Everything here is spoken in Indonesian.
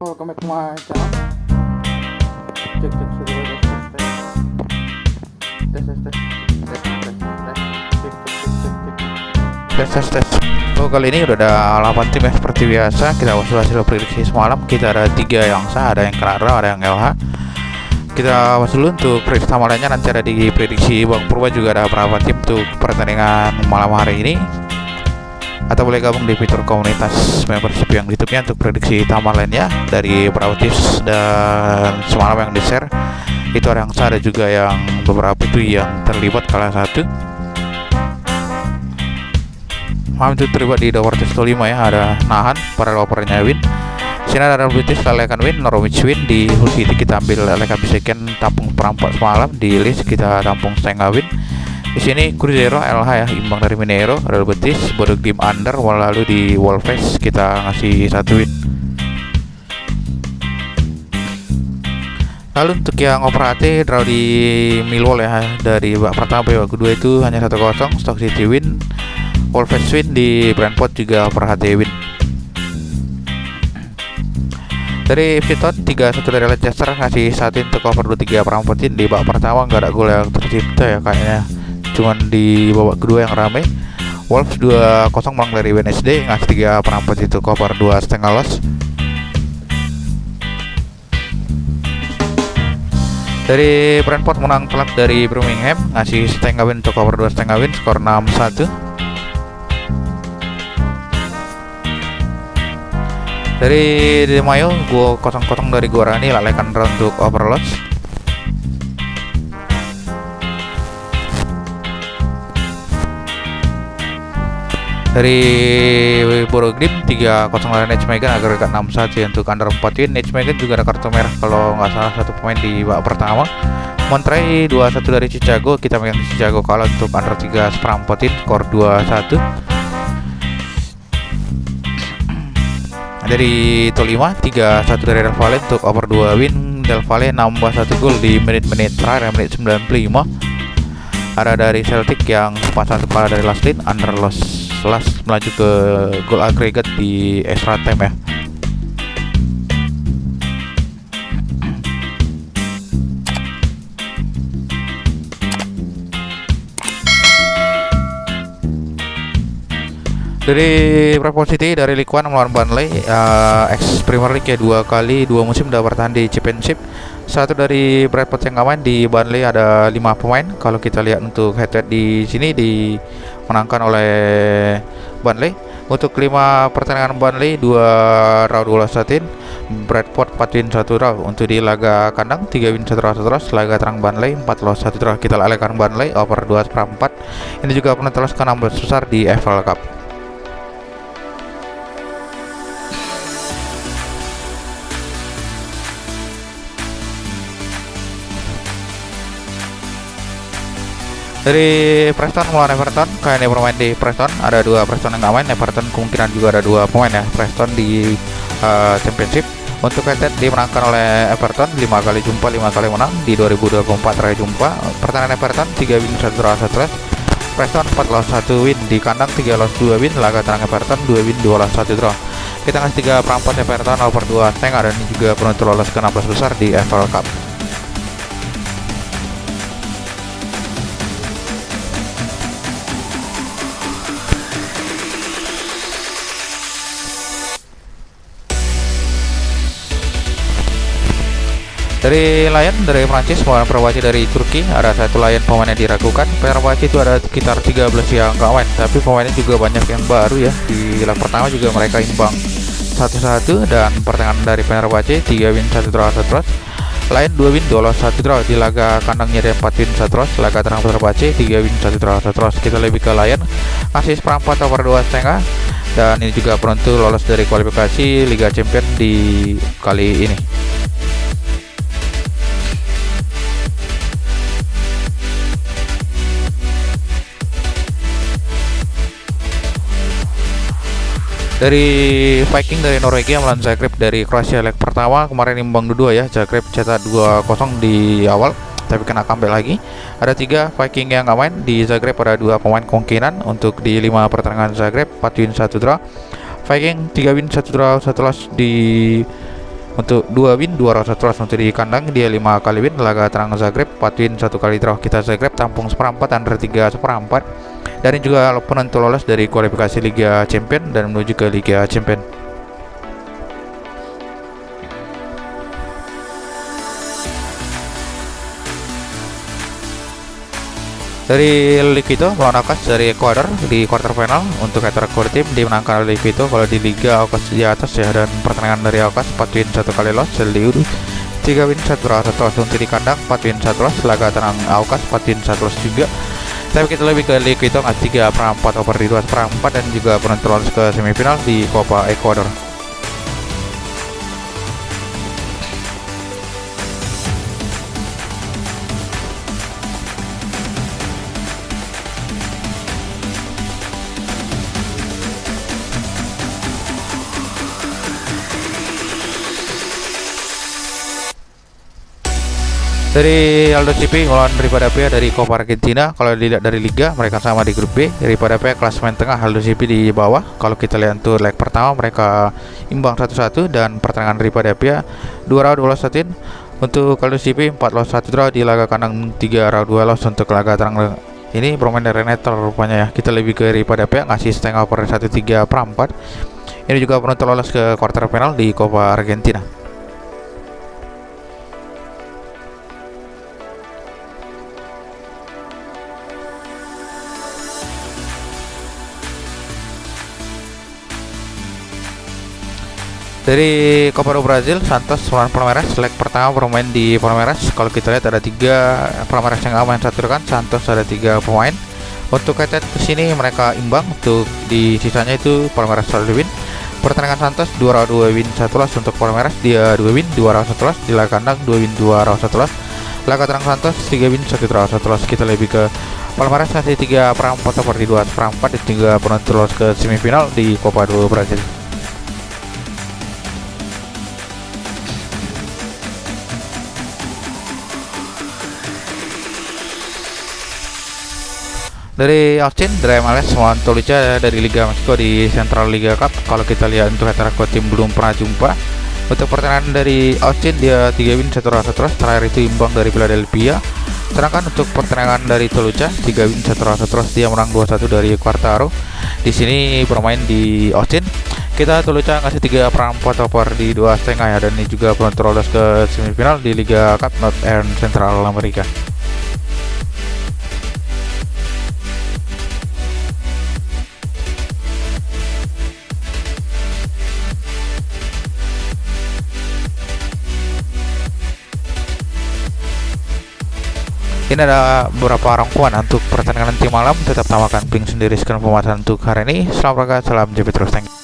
Welcome back to my channel. Cek sudah tes. Oh, kali ini udah ada 8 tim ya, seperti biasa. Kita hasil prediksi semalam. Kita ada 3 yang sah, ada yang kena draw, ada yang LH. Kita bahas dulu untuk prediksi tambahannya, nanti ada di prediksi Bang Purba juga ada berapa tim untuk pertandingan malam hari ini. Atau boleh gabung di fitur komunitas membership yang di YouTube-nya untuk prediksi tambahan lainnya dari beberapa tips dan semalam yang di-share. Itu ada yang sah, ada juga yang beberapa itu yang terlibat kalah satu. Malam itu terlibat di Dover Test 5 ya, ada Nahan, para lopernya win. Sini ada British Lalekan win, Norwich win, di Hull City kita ambil Lalekan Bisekan tampung perempat semalam, di Leeds kita tampung setengah win. Di sini Cruzeiro LH ya, imbang dari Mineiro, Real Betis, Bodo Glimt under, lalu di Wolves kita ngasih 1 win. Lalu untuk yang operate draw di Millwall ya, dari babak pertama ke babak kedua itu hanya 1-0, Stoke City win, Wolves win, di Brentford juga operate win. Dari Everton 3-1 dari Leicester ngasih 1 untuk over 23/4 di babak pertama nggak ada gol yang tercipta ya kayaknya. Cuman di babak kedua yang ramai. Wolves 2-0 menang dari Wednesday ngasih 3/4 itu cover 2,5 loss. Dari Brentford menang telak dari Birmingham ngasih setengah win untuk cover 2,5 win, skor 6-1. Dari Di Mayo gua 0-0 dari Guarani, Lalekan draw untuk over loss. Dari Bodo Glimt 3-0 dari Nijmegen agregat 6-1 ya, untuk under 4 win. Nijmegen juga ada kartu merah kalau nggak salah satu pemain di babak pertama. Monterrey 2-1 dari Chicago, kita megang Chicago kalah untuk under 3/4 win, skor 2-1. Dari Tolima 3-1 dari Del Valle untuk over 2 win. Del Valle nambah 1 gol di menit-menit terakhir, menit 95. Ada dari Celtic yang 4-1 kalah dari Laslin, under loss melaju ke gol agregat di extra time ya. Dari Brentford City dari League One melawan Burnley, ex Premier League ya, 2 kali 2 musim udah bertahan di Championship. 1 dari Brentford yang aman, di Burnley ada 5 pemain. Kalau kita lihat untuk head-to-head di sini dimenangkan oleh Burnley. Untuk 5 pertandingan Burnley 2 draw 2 loss 1 win, Brentford 4 win 1 draw. Untuk di laga kandang 3 win 1 draw 1 loss, laga terang Burnley 4 loss 1 draw. Kita lalekan Burnley over 2/4. Ini juga pernah terus ke 16 besar di FL Cup. Dari Preston melawan Everton, kayaknya bermain di Preston, ada 2 Preston yang nggak main. Everton kemungkinan juga ada 2 pemain ya. Preston di Championship. Untuk head dimenangkan oleh Everton 5 kali jumpa, 5 kali menang di 2024 terakhir jumpa. Pertandingan Everton 3 win 1 draw 1 loss. Preston 4 loss 1 win, di kandang 3 loss 2 win, laga terang Everton 2 win 2 loss 1 draw. Kita ngasih 3/4 Everton over 2,5, dan ini juga penentu lolos ke 16 besar di FL Cup. Dari Lyon dari Prancis melawan Fenerbahce dari Turki, ada 1 Lyon pemainnya diragukan. Fenerbahce itu ada sekitar 13 yang gak main, tapi pemainnya juga banyak yang baru ya. Di leg pertama juga mereka imbang 1-1, dan pertandingan dari Fenerbahce 3 win 1 draw 1 loss. Lyon 2 win 2 loss 1 draw, di laga kandangnya dia 4 win 1 loss, laga terang Fenerbahce 3 win 1 draw 1 loss. Kita lebih ke Lyon ngasih 1/4 over 2,5, dan ini juga penentu lolos dari kualifikasi Liga Champions di kali ini. Dari Viking dari Norwegia melawan Zagreb dari Kroasia, leg pertama kemarin imbang 2 ya. Zagreb cetak 2-0 di awal, tapi kena comeback lagi. Ada 3 Viking yang nggak main. Di Zagreb ada 2 pemain kemungkinan. Untuk di 5 pertandingan Zagreb 4 win 1 draw. Viking 3 win 1 draw 1 loss. Di Untuk 2 win 2 round 1 loss. Untuk di kandang dia 5 kali win, laga tenang Zagreb 4 win 1 kali draw. Kita Zagreb tampung seperempat, under 3 seperempat, dan ini juga penentu lolos dari kualifikasi Liga Champion dan menuju ke Liga Champion. Dari Liquito melawan Aucas dari Ekuador di quarter final. Untuk head record tim dimenangkan oleh Liquito. Kalau di Liga Aucas di atas ya, dan pertandingan dari Aucas 4 win 1 kali loss, LDU 3 win 1 draw 1 loss. Untuk di kandang 4 win 1 loss, laga tenang Aucas 4 win 1 loss juga. Tapi kita lebih ke Liquito ngasih 3/4 over di 2/4 dan juga penentu lolos ke semifinal di Copa Ecuador. Dari Aldo CP melawan Ripad Apia dari Copa Argentina. Kalau dilihat dari liga, mereka sama di grup B. Ripad Apia klasemen tengah, Aldo CP di bawah. Kalau kita lihat untuk leg pertama mereka imbang 1-1, dan pertandingan Ripad Apia 2 round 2 loss 1 win. Untuk Aldo CP 4 loss 1 draw di laga kandang, 3 round 2 loss. Untuk laga terang ini bermain dari netral rupanya ya. Kita lebih ke Ripad Apia ngasih setengah over 1/3/4. Ini juga penentu lolos ke quarter final di Copa Argentina. Dari Copa do Brasil, Santos melawan Palmeiras. Leg pertama bermain di Palmeiras. Kalau kita lihat ada 3 Palmeiras yang aman, 1 rekan. Santos ada 3 pemain. Untuk head kesini mereka imbang. Untuk di sisanya itu Palmeiras selalu win. Pertandingan Santos 2 round 2 win 1 loss. Untuk Palmeiras dia 2 win 2 round 1 loss. Di laga kandang 2 win 2 round 1 loss. Laga terang Santos 3 win 1 draw 1 loss. Kita lebih ke Palmeiras ngasih 3/4 over di 2/4 dan juga penentu lolos ke semifinal di Copa do Brasil. Dari Austin, dari MLS melawan Toluca dari Liga Meksiko di Central Liga Cup. Kalau kita lihat untuk head-to-head tim belum pernah jumpa. Untuk pertandingan dari Austin dia 3 win 1 draw 1 loss, terakhir itu imbang dari Philadelphia. Sedangkan untuk pertandingan dari Toluca 3 win 1 draw 1 loss, dia menang 2-1 dari Quartaro. Di sini bermain di Austin. Kita Toluca ngasih 3/4 over di 2,5 ya, dan ini juga penentu lolos ke semifinal di Liga Cup North and Central America. Ini ada beberapa rangkuman untuk pertandingan nanti malam. Tetap tamakan ping sendiri sekian pembahasan untuk hari ini. Selamat berangkat, salam JP terus, thank you.